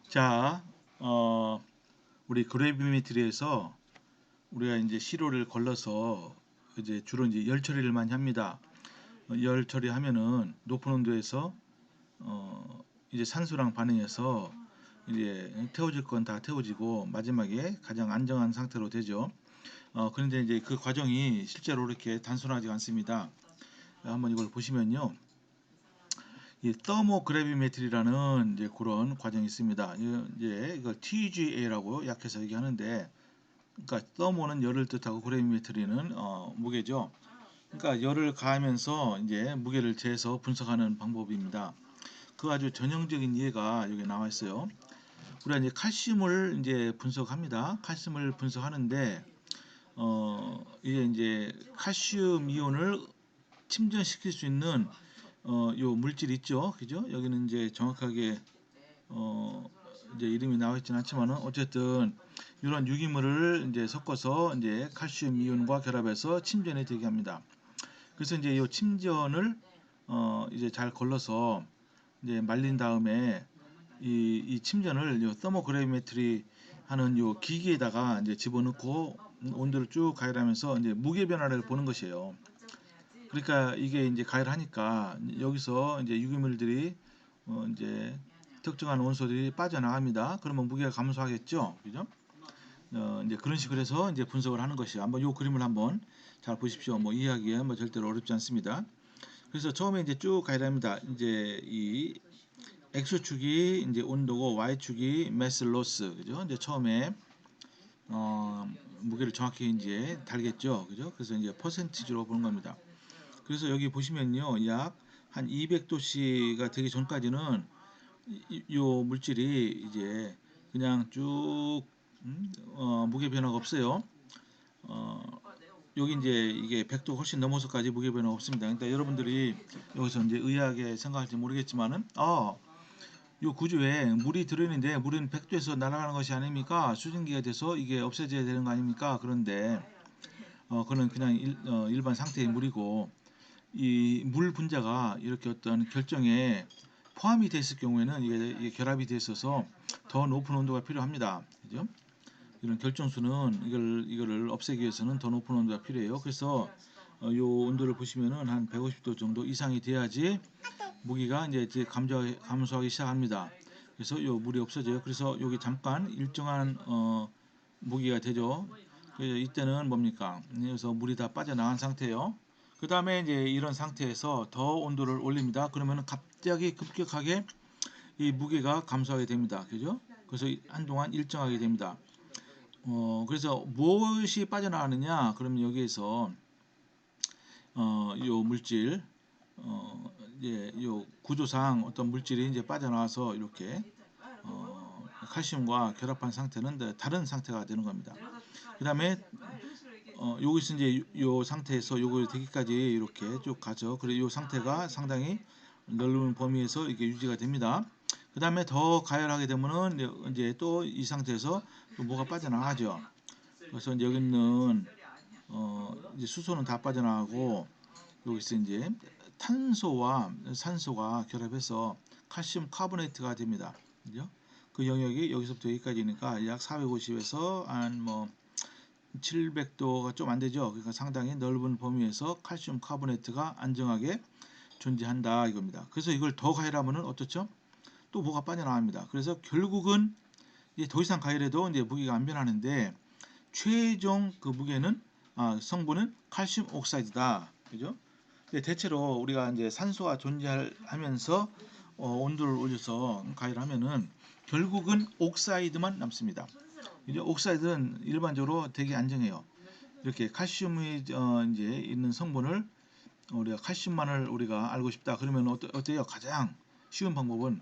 자, 우리 그래비메트리에서 우리가 이제 시로를 걸러서 이제 주로 이제 열 처리를 많이 합니다. 열 처리하면은 높은 온도에서 이제 산소랑 반응해서 이제 태워질 건 다 태워지고 마지막에 가장 안정한 상태로 되죠. 그런데 이제 그 과정이 실제로 이렇게 단순하지 않습니다. 한번 이걸 보시면요. 이 더모그래비메트리라는 이제 그런 과정이 있습니다. 이제 이걸 TGA라고 약해서 얘기하는데, 그러니까 더모는 열을 뜻하고 그래비메트리는 무게죠. 그러니까 열을 가하면서 이제 무게를 재서 분석하는 방법입니다. 그 아주 전형적인 예가 여기 나와 있어요. 우리가 이제 칼슘을 이제 분석합니다. 칼슘을 분석하는데 이게 이제 칼슘 이온을 침전시킬 수 있는 요 물질 있죠, 그죠? 여기는 이제 정확하게 어, 이제 이름이 나와 있지는 않지만은 어쨌든 이런 유기물을 이제 섞어서 이제 칼슘 이온과 결합해서 침전이 되게 합니다. 그래서 이제 이 침전을 이제 잘 걸러서 이제 말린 다음에 이 침전을 요 서머그래비메트리 하는 요 기기에다가 이제 집어넣고 온도를 쭉 가열하면서 이제 무게 변화를 보는 것이에요. 그러니까 이게 이제 가열하니까 여기서 이제 유기물들이 이제 특정한 원소들이 빠져나갑니다. 그러면 무게가 감소하겠죠, 그죠? 이제 그런 식으로 해서 이제 분석을 하는 것이요. 한번 요 그림을 한번 잘 보십시오. 뭐 이해하기에 뭐 절대로 어렵지 않습니다. 그래서 처음에 이제 쭉 가열합니다. 이제 이 X축이 이제 온도고 Y축이 매스 로스, 그죠? 이제 처음에 무게를 정확히 이제 달겠죠, 그죠? 그래서 이제 퍼센티지로 보는 겁니다. 그래서 여기 보시면요, 약 한 200도씨가 되기 전까지는 요 물질이 이제 그냥 쭉 무게 변화가 없어요. 어, 여기 이제 이게 100도 훨씬 넘어서까지 무게 변화 없습니다. 그러니까 여러분들이 여기서 이제 의아하게 생각할지 모르겠지만은, 요 구조에 물이 들어있는데 물은 100도에서 날아가는 것이 아닙니까? 수증기가 돼서 이게 없어져야 되는 거 아닙니까? 그런데 그는 그냥 일반 상태의 물이고, 이 물 분자가 이렇게 어떤 결정에 포함이 됐을 경우에는 이게 결합이 돼 있어서 더 높은 온도가 필요합니다. 그죠? 이런 결정수는 이거를 없애기 위해서는 더 높은 온도가 필요해요. 그래서 요 온도를 보시면은 한 150도 정도 이상이 돼야지 무기가 이제 감소하기 시작합니다. 그래서 요 물이 없어져요. 그래서 여기 잠깐 일정한 무기가 되죠. 그래서 이때는 뭡니까? 그래서 물이 다 빠져나간 상태예요. 그 다음에 이제 이런 상태에서 더 온도를 올립니다. 그러면 갑자기 급격하게 이 무게가 감소하게 됩니다. 그죠? 그래서 한동안 일정하게 됩니다. 그래서 무엇이 빠져나가느냐? 그러면 여기에서 요 물질, 요 구조상 어떤 물질이 이제 빠져나와서 이렇게 칼슘과 결합한 상태는 다른 상태가 되는 겁니다. 그 다음에 여기서 이제 요 상태에서 요거 되기까지 이렇게 쭉 가죠. 그리고 요 상태가 상당히 넓은 범위에서 이게 유지가 됩니다. 그 다음에 더 가열하게 되면은 이제 또 이 상태에서 또 뭐가 빠져나가죠. 그래서 이제 여기 있는 이제 수소는 다 빠져나가고 여기서 이제 탄소와 산소가 결합해서 칼슘 카보네이트가 됩니다. 그죠? 그 영역이 여기서부터 여기까지니까 약 450에서 한 뭐 700도가 좀 안 되죠. 그러니까 상당히 넓은 범위에서 칼슘 카보네이트가 안정하게 존재한다 이겁니다. 그래서 이걸 더 가열하면은 어떻죠? 또 뭐가 빠져나갑니다. 그래서 결국은 이제 더 이상 가열해도 이제 무게가 안 변하는데 최종 그 무게는 성분은 칼슘 옥사이드다. 그죠? 대체로 우리가 이제 산소가 존재하면서 온도를 올려서 가열하면은 결국은 옥사이드만 남습니다. 이제 옥사이드는 일반적으로 되게 안정해요. 이렇게 칼슘이 이제 있는 성분을 우리가 칼슘만을 우리가 알고 싶다. 그러면 어때요? 가장 쉬운 방법은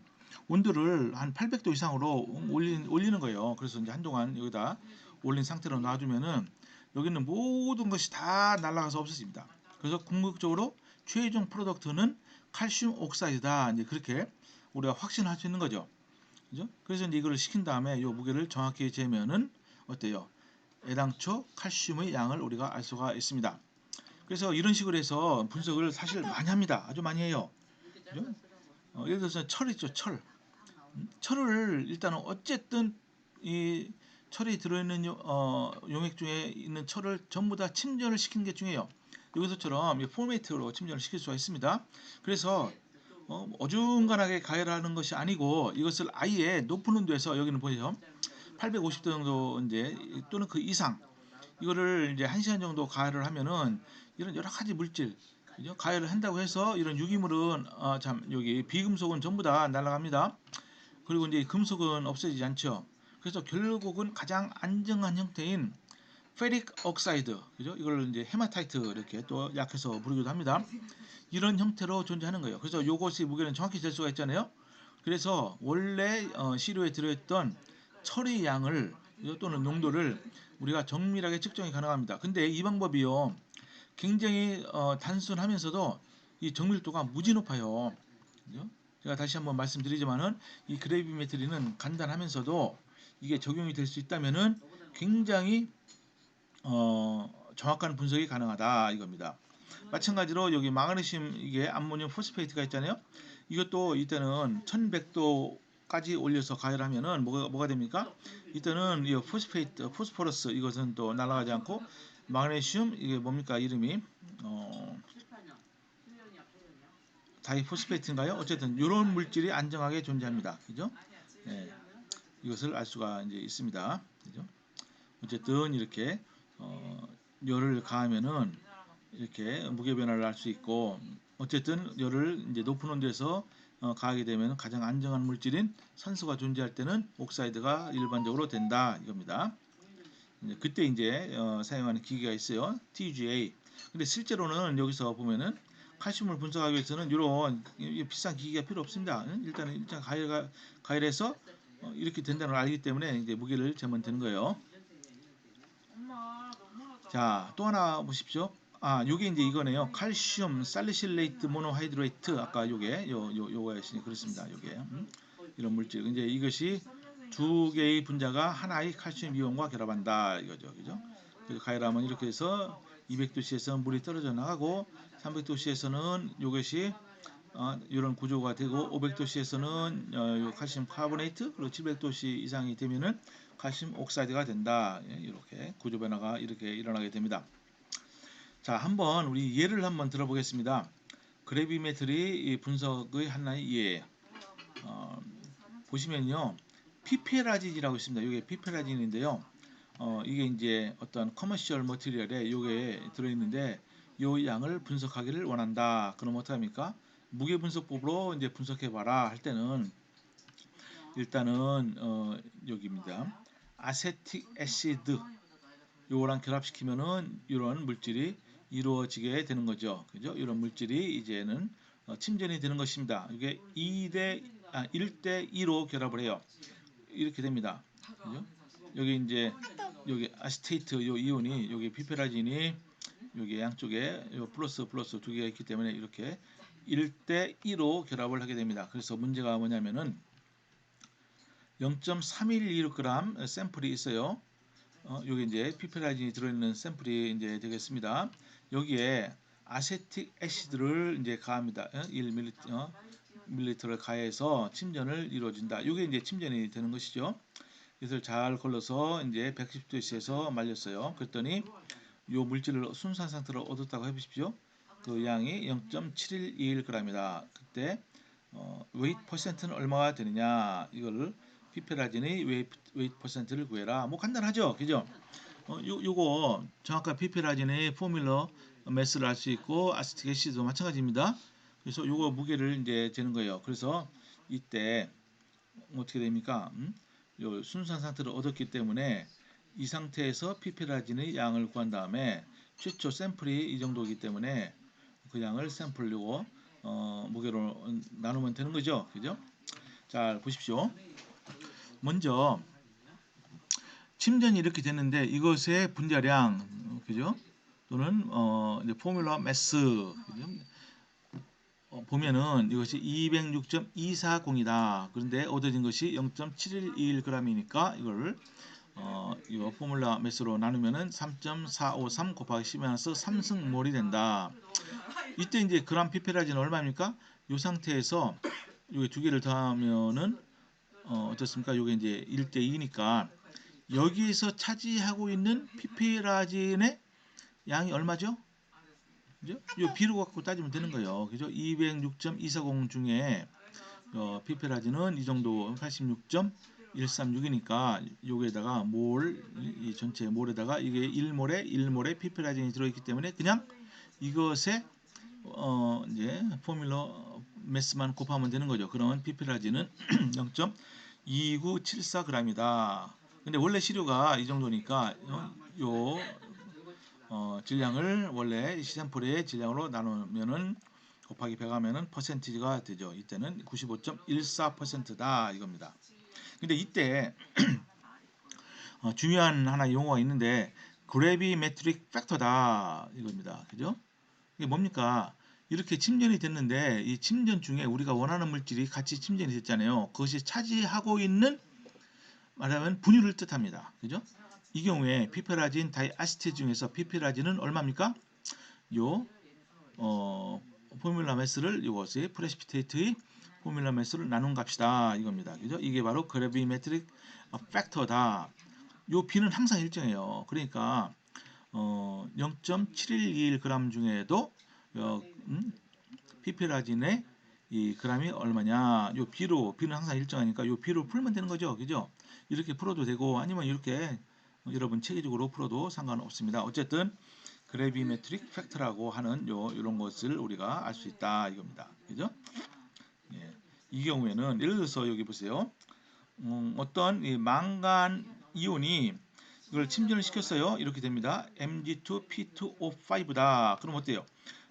온도를 한 800도 이상으로 올리는 거예요. 그래서 이제 한동안 여기다 올린 상태로 놔두면은 여기 있는 모든 것이 다 날아가서 없어집니다. 그래서 궁극적으로 최종 프로덕트는 칼슘 옥사이드다. 이제 그렇게 우리가 확신할 수 있는 거죠. 그죠? 그래서 이제 이거를 시킨 다음에 이 무게를 정확히 재면은 어때요? 애당초 칼슘의 양을 우리가 알 수가 있습니다. 그래서 이런 식으로 해서 분석을 사실 많이 합니다. 아주 많이 해요. 그죠? 예를 들어서 철 있죠, 철. 철을 일단은 어쨌든 이 철이 들어있는 용액 중에 있는 철을 전부 다 침전을 시키는 게 중요해요. 여기서처럼 이 포메이트로 침전을 시킬 수가 있습니다. 그래서 어중간하게 가열하는 것이 아니고 이것을 아예 높은 온도에서 여기는 보이죠? 850도 정도 이제 또는 그 이상 이거를 이제 1시간 정도 가열을 하면은 이런 여러 가지 물질 그죠? 가열을 한다고 해서 이런 유기물은 참 여기 비금속은 전부 다 날아갑니다. 그리고 이제 금속은 없어지지 않죠. 그래서 결국은 가장 안정한 형태인 페릭 옥사이드, 그죠? 이걸 이제 헤마타이트 이렇게 또 약해서 부르기도 합니다. 이런 형태로 존재하는 거예요. 그래서 이것이 무게는 정확히 잴 수가 있잖아요. 그래서 원래 시료에 들어있던 철의 양을 또는 농도를 우리가 정밀하게 측정이 가능합니다. 근데 이 방법이요 굉장히 단순하면서도 이 정밀도가 무지 높아요. 그죠? 제가 다시 한번 말씀드리지만은 이 그래비메트리는 간단하면서도 이게 적용이 될 수 있다면은 굉장히 정확한 분석이 가능하다 이겁니다. 마찬가지로 여기 마그네슘 이게 암모늄 포스페이트가 있잖아요. 이것도 이때는 1100도까지 올려서 가열하면은 뭐가 됩니까? 이때는 이 포스페이트, 포스포러스 이것은 또 날아가지 않고 마그네슘 이게 뭡니까 이름이 다이포스페이트인가요? 어쨌든 이런 물질이 안정하게 존재합니다. 그죠? 네, 이것을 알 수가 이제 있습니다. 그죠? 어쨌든 이렇게 열을 가하면은 이렇게 무게 변화를 할 수 있고 어쨌든 열을 이제 높은 온도에서 가하게 되면 가장 안정한 물질인 산소가 존재할 때는 옥사이드가 일반적으로 된다 이겁니다. 그때 이제 사용하는 기계가 있어요. TGA. 근데 실제로는 여기서 보면은 칼슘을 분석하기 위해서는 이런 비싼 기계가 필요 없습니다. 일단 가열해서 이렇게 된다는 걸 알기 때문에 이제 무게를 재면 되는 거예요. 자, 또 하나 보십시오. 요게 이제 이거네요. 칼슘 살리실레이트 모노하이드레이트 아까 요거였으니 그렇습니다. 요게 이런 물질. 이제 이것이 두 개의 분자가 하나의 칼슘 이온과 결합한다 이거죠. 그죠? 그래서 가열하면 이렇게 해서 200도씨에서 물이 떨어져 나가고 300도씨에서는 이것이 이런 구조가 되고 500도씨에서는 칼슘 카보네이트 그리고 700도씨 이상이 되면은 칼슘 옥사이드가 된다. 이렇게 구조 변화가 이렇게 일어나게 됩니다. 자, 한번 우리 예를 한번 들어보겠습니다. 그래비메트리 분석의 하나의 예예요. 보시면요, 피페라진이라고 있습니다. 이게 피페라진인데요. 이게 이제 어떤 커머셜 머티리얼에 이게 들어있는데 이 양을 분석하기를 원한다. 그럼 어떡합니까? 무게 분석법으로 이제 분석해봐라 할 때는 일단은 여기입니다. 아세틱 애시드 요거랑 결합시키면은 이런 물질이 이루어지게 되는 거죠. 그죠? 이런 물질이 이제는 침전이 되는 것입니다. 이게 1대 2로 결합을 해요. 이렇게 됩니다. 그죠? 여기 이제 여기 아시테이트 요 이온이 여기 피페라진이 여기 양쪽에 요 플러스 두 개가 있기 때문에 이렇게 1대 2로 결합을 하게 됩니다. 그래서 문제가 뭐냐면은 0.312g 샘플이 있어요. 여기 이제 피페라진이 들어있는 샘플이 이제 되겠습니다. 여기에 아세틱 애시드를 이제 가합니다. 1ml를 가해서 침전을 이루어진다. 이게 이제 침전이 되는 것이죠. 이것을 잘 걸러서 이제 110도씨에서 말렸어요. 그랬더니 요 물질을 순수한 상태로 얻었다고 해보십시오. 그 양이 0.7121g이다. 그때 웨이트 퍼센트는 얼마가 되느냐 이거를 피페라진의 웨이트 퍼센트를 구해라. 뭐 간단하죠, 그죠? 요거 정확한 피페라진의 포뮬러 매스를 알 수 있고 아세틱 애시드도 마찬가지입니다. 그래서 요거 무게를 이제 재는 거예요. 그래서 이때 어떻게 됩니까? 요 순수한 상태를 얻었기 때문에 이 상태에서 피페라진의 양을 구한 다음에 최초 샘플이 이 정도이기 때문에 그 양을 샘플로 무게로 나누면 되는 거죠. 그죠? 자, 보십시오. 먼저 침전이 이렇게 됐는데 이것의 분자량 그죠? 또는 이제 포뮬러 매스 그죠? 보면은 이것이 206.240이다. 그런데 얻어진 것이 0.7121g이니까 이걸 이 포뮬러 매스로 나누면은 3.453 곱하기 10에서 3승몰이 된다. 이때 이제 그람 피페라진 얼마입니까? 이 상태에서 여기 두 개를 더하면은 어떻습니까? 요게 이제 1대 2니까 여기에서 차지하고 있는 피페라진의 양이 얼마죠? 그죠? 요 B로 갖고 따지면 되는 거예요. 그죠? 206.240 중에 피페라진은 이 정도 86.136이니까 여기에다가 몰, 이 전체 몰에다가 이게 1몰에 1몰에 피페라진이 들어있기 때문에 그냥 이것에 이제 포뮬러 매스만 곱하면 되는 거죠. 그러면 피페라진은 0.2974g이다. 근데 원래 시료가 이 정도니까 요 질량을 원래 시샘플의 질량으로 나누면은 곱하기 100 하면은 퍼센티지가 되죠. 이때는 95.14%다 이겁니다. 근데 이때 중요한 하나 용어가 있는데 그래비메트릭 팩터다 이겁니다. 그죠? 이게 뭡니까? 이렇게 침전이 됐는데 이 침전 중에 우리가 원하는 물질이 같이 침전이 됐잖아요. 그것이 차지하고 있는 말하면 분율을 뜻합니다. 그죠? 이 경우에 피페라진 다이아시테이트 중에서 피페라진은 얼마입니까? 요 포뮬라 매스를 이것이 프레시피테이트의 포뮬라 매스를 나눈 값이다 이겁니다. 그죠? 이게 바로 그래비메트릭 팩터다. 요 B는 항상 일정해요. 그러니까 0.7121g 중에도 피페라진의 이 그람이 얼마냐? 요 B는 항상 일정하니까 요 B로 풀면 되는 거죠. 그죠? 이렇게 풀어도 되고 아니면 이렇게 여러분 체계적으로 풀어도 상관없습니다. 어쨌든 그래비메트릭 팩터라고 하는 이런 것을 우리가 알 수 있다 이겁니다. 그죠? 예. 이 경우에는 예를 들어서 여기 보세요. 어떤 이 망간 이온이 이걸 침전을 시켰어요. 이렇게 됩니다. Mg2P2O5다. 그럼 어때요?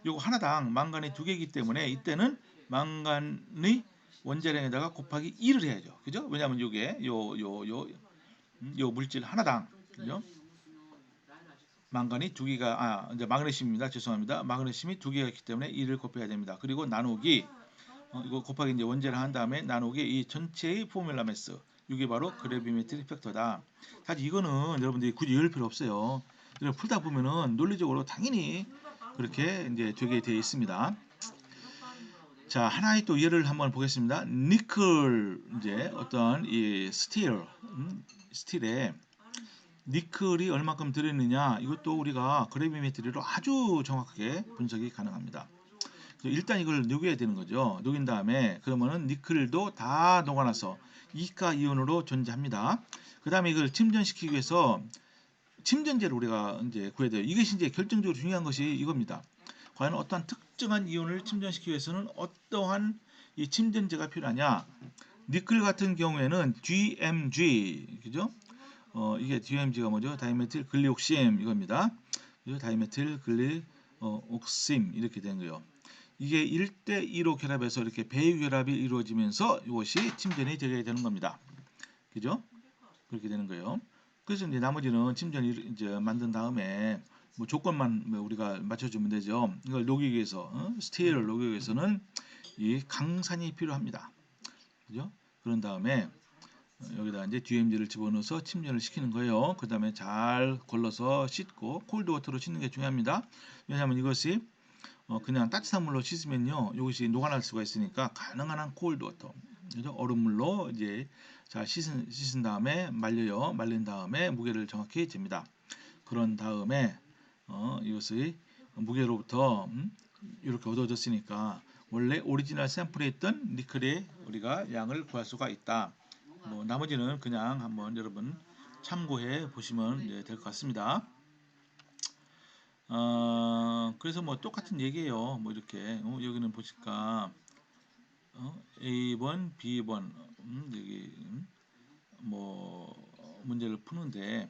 요거 하나당 망간이 2개이기 때문에 이때는 망간의 원자량에다가 곱하기 2를 해야죠. 그죠? 왜냐하면 요게 요 물질 하나당 그죠? 망간이 2개가 이제 마그네슘입니다. 죄송합니다. 마그네슘이 2개가 있기 때문에 2를 곱해야 됩니다. 그리고 나누기 이거 곱하기 이제 원자를 한 다음에 나누기 이 전체의 포뮬라 매스. 이게 바로 그래비메트릭 팩터다. 사실 이거는 여러분들이 굳이 외울 필요 없어요. 여러분 풀다 보면은 논리적으로 당연히 그렇게 이제 되게 되어 있습니다. 자, 하나의 또 예를 한번 보겠습니다. 니켈 이제 어떤 이 스틸에 니켈이 얼마큼 들어있느냐 이것도 우리가 그래비메트리로 아주 정확하게 분석이 가능합니다. 일단 이걸 녹여야 되는 거죠. 녹인 다음에 그러면은 니켈도 다 녹아나서 이가 이온으로 존재합니다. 그 다음에 이걸 침전시키기 위해서 침전제를 우리가 이제 구해야 돼요. 이것이 이제 결정적으로 중요한 것이 이겁니다. 과연 어떠한 특정한 이온을 침전시키기 위해서는 어떠한 이 침전제가 필요하냐? 니켈 같은 경우에는 DMG, 그죠? 이게 DMG가 뭐죠? 다이메틸 글리옥심 이겁니다. 다이메틸 글리옥심 이렇게 된 거예요. 이게 1대2로 결합해서 이렇게 배유 결합이 이루어지면서 이것이 침전이 되게 되는 겁니다. 그죠? 그렇게 되는 거예요. 그래서 이제 나머지는 침전을 이제 만든 다음에 뭐 조건만 우리가 맞춰주면 되죠. 이걸 녹이기 위해서 스틸을 녹이기 위해서는 이 강산이 필요합니다. 그죠? 그런 다음에 여기다 이제 DMG를 집어넣어서 침전을 시키는 거예요. 그 다음에 잘 걸러서 씻고 콜드워터로 씻는 게 중요합니다. 왜냐하면 이것이 그냥 따뜻한 물로 씻으면요, 이것이 녹아날 수가 있으니까 가능한 한 콜드워터, 그죠? 얼음물로 이제 잘 씻은 다음에 말려요. 말린 다음에 무게를 정확히 잽니다. 그런 다음에 이것의 무게로부터 이렇게 얻어졌으니까 원래 오리지널 샘플에 있던 니켈의 우리가 양을 구할 수가 있다. 뭐 나머지는 그냥 한번 여러분 참고해 보시면 될 것 같습니다. 그래서 뭐 똑같은 얘기예요. 뭐 이렇게 여기는 보실까 A번, B번 여기 뭐 문제를 푸는데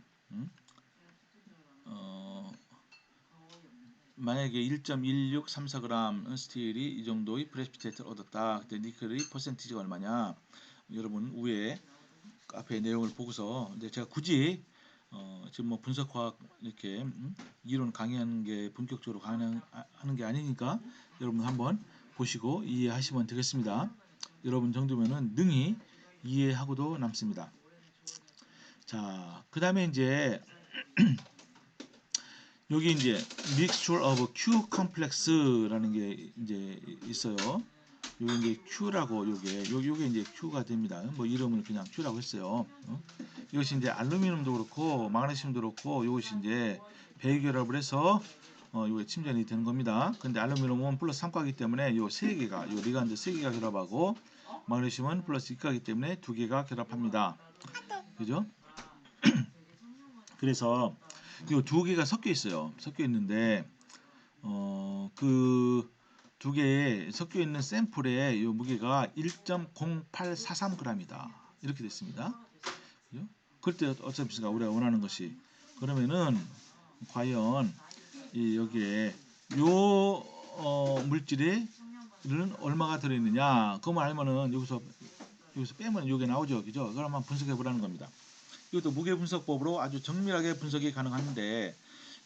만약에 1.1634g 스틸이 이 정도의 프레시피테이트를 얻었다. 그때 니켈의 퍼센티지가 얼마냐? 여러분 위에 앞에 내용을 보고서 이제 제가 굳이 지금 뭐 분석화학 이렇게 이론 강의하는 게 본격적으로 하는 게 아니니까 여러분 한번 보시고 이해하시면 되겠습니다. 여러분 정도면은 능히 이해하고도 남습니다. 자, 그 다음에 이제 여기 이제 mixture of Q complex라는 게 이제 있어요. 요게 이제 Q라고 요게 이제 Q가 됩니다. 뭐 이름을 그냥 Q라고 했어요. 이것이 이제 알루미늄도 그렇고 마그네슘도 그렇고 이것이 이제 배결합을 해서 요게 침전이 되는 겁니다. 근데 알루미늄은 플러스 3가기 때문에 요 세 개가 요 리간드 세 개가 결합하고 마그네슘은 플러스 2가기 때문에 두 개가 결합합니다. 그죠? 그래서 요 두 개가 섞여 있어요. 섞여 있는데 그 두 개에 섞여 있는 샘플의 요 무게가 1.0843g이다. 이렇게 됐습니다. 그죠? 그럴 때 어떻습니까? 우리가 원하는 것이 그러면은 과연 여기에 요 물질이 는 얼마가 들어있느냐 그것만 알면은 여기서 빼면 요게 나오죠. 그죠? 그럼 한번 분석해 보라는 겁니다. 이것도 무게 분석법으로 아주 정밀하게 분석이 가능한데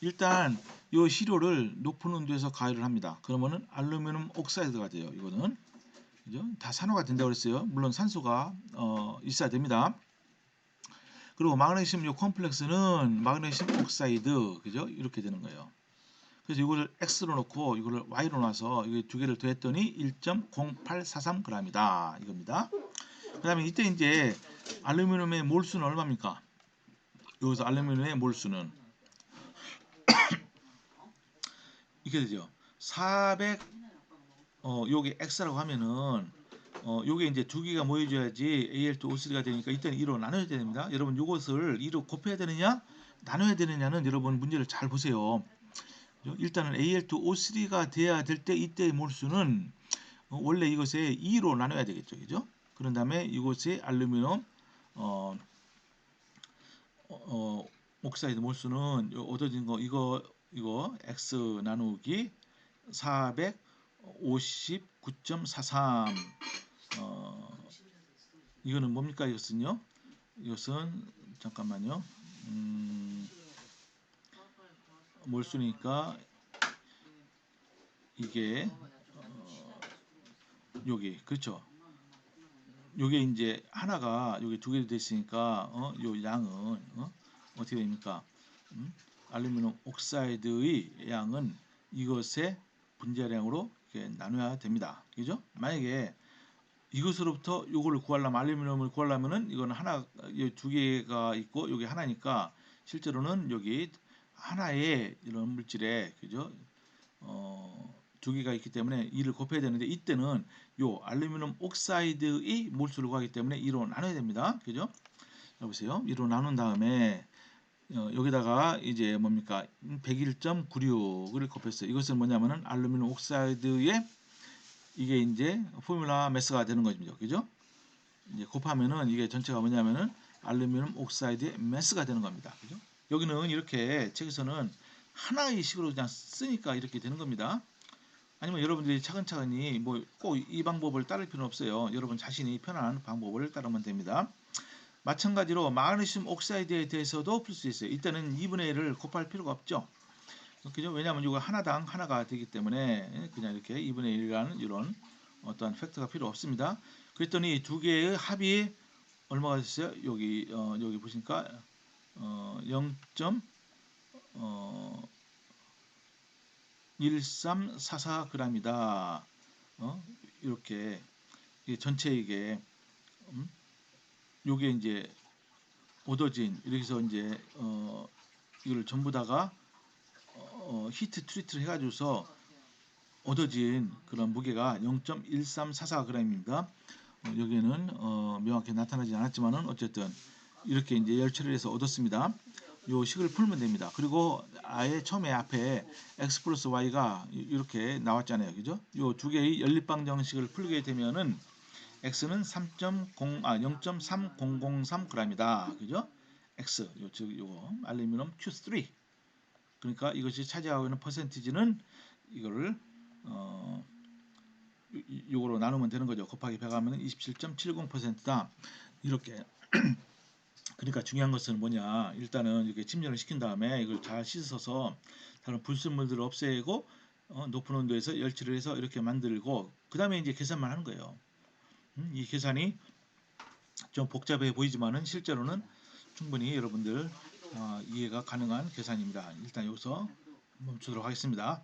일단 이 시료를 높은 온도에서 가열을 합니다. 그러면은 알루미늄 옥사이드가 돼요. 이거는 그죠? 다 산화가 된다고 그랬어요. 물론 산소가 있어야 됩니다. 그리고 마그네슘 요 컴플렉스는 마그네슘 옥사이드 그죠? 이렇게 되는 거예요. 그래서 이거를 X로 놓고 이거를 Y로 놔서 이거 두 개를 더했더니 1.0843g이다 이겁니다. 그다음에 이때 이제 알루미늄의 몰수는 얼마입니까? 여기서 알루미늄의 몰수는 이렇게 되죠. 400 요게 X라고 하면은 요게 이제 두 개가 모여줘야지 Al2O3가 되니까 이때는 2로 나눠야 됩니다. 여러분 요것을 2로 곱해야 되느냐 나눠야 되느냐는 여러분 문제를 잘 보세요. 일단은 Al2O3가 돼야 될 때 이때의 몰수는 원래 이것에 2로 나눠야 되겠죠. 그죠? 그런 다음에 이곳에 알루미늄 옥사이드 몰수는 얻어진 거 이거 X 나누기 459.43 이거는 뭡니까 이것은요? 이것은 잠깐만요. 몰수니까 이게 여기 그렇죠. 요게 이제 하나가 여기 두 개도 됐으니까 요 양은 어떻게 됩니까? 알루미늄 옥사이드의 양은 이것의 분자량으로 이렇게 나눠야 됩니다. 그죠? 만약에 이것으로부터 요거를 구하려면 알루미늄을 구하려면은 이거는 하나 두 개가 있고 여기 하나니까 실제로는 여기 하나의 이런 물질에 그죠? 두 개가 있기 때문에 2를 곱해야 되는데 이때는 요 알루미늄 옥사이드의 몰수를 구하기 때문에 2로 나눠야 됩니다. 그죠? 여보세요. 2로 나눈 다음에 여기다가 이제 뭡니까 101.96을 곱했어요. 이것은 뭐냐면은 알루미늄 옥사이드의 이게 이제 포뮬라 매스가 되는 거죠. 그죠? 이제 곱하면은 이게 전체가 뭐냐면은 알루미늄 옥사이드의 매스가 되는 겁니다. 그죠? 여기는 이렇게 책에서는 하나의 식으로 그냥 쓰니까 이렇게 되는 겁니다. 아니면 여러분들이 차근차근히 뭐 꼭 이 방법을 따를 필요는 없어요. 여러분 자신이 편한 방법을 따르면 됩니다. 마찬가지로 마그네슘 옥사이드에 대해서도 풀 수 있어요. 이때는 2분의 1을 곱할 필요가 없죠. 그죠? 왜냐하면 이거 하나당 하나가 되기 때문에 그냥 이렇게 2분의 1이라는 이런 어떠한 팩터가 필요 없습니다. 그랬더니 두 개의 합이 얼마가 됐어요? 여기 보시니까 0.1344g이다. 이렇게 전체 이게 요게 이제 얻어진 이렇게 해서 이제 이걸 전부 다가 히트 트리트를 해가지고서 얻어진 그런 무게가 0.1344g입니다. 여기에는 명확히 나타나지 않았지만은 어쨌든 이렇게 이제 열처리를 해서 얻었습니다. 요 식을 풀면 됩니다. 그리고 아예 처음에 앞에 x 플러스 y가 이렇게 나왔잖아요. 그죠? 요 두 개의 연립방 정식을 풀게 되면은 x는 0.3003g이다. 그죠? x 즉 요거 알루미늄 Q3 그러니까 이것이 차지하고 있는 퍼센티지는 이거를 요거로 나누면 되는 거죠. 곱하기 100 하면 27.70%다. 이렇게 그러니까 중요한 것은 뭐냐? 일단은 이렇게 침전을 시킨 다음에 이걸 잘 씻어서 다른 불순물들을 없애고 높은 온도에서 열치를 해서 이렇게 만들고 그 다음에 이제 계산만 하는 거예요. 이 계산이 좀 복잡해 보이지만은 실제로는 충분히 여러분들 이해가 가능한 계산입니다. 일단 여기서 멈추도록 하겠습니다.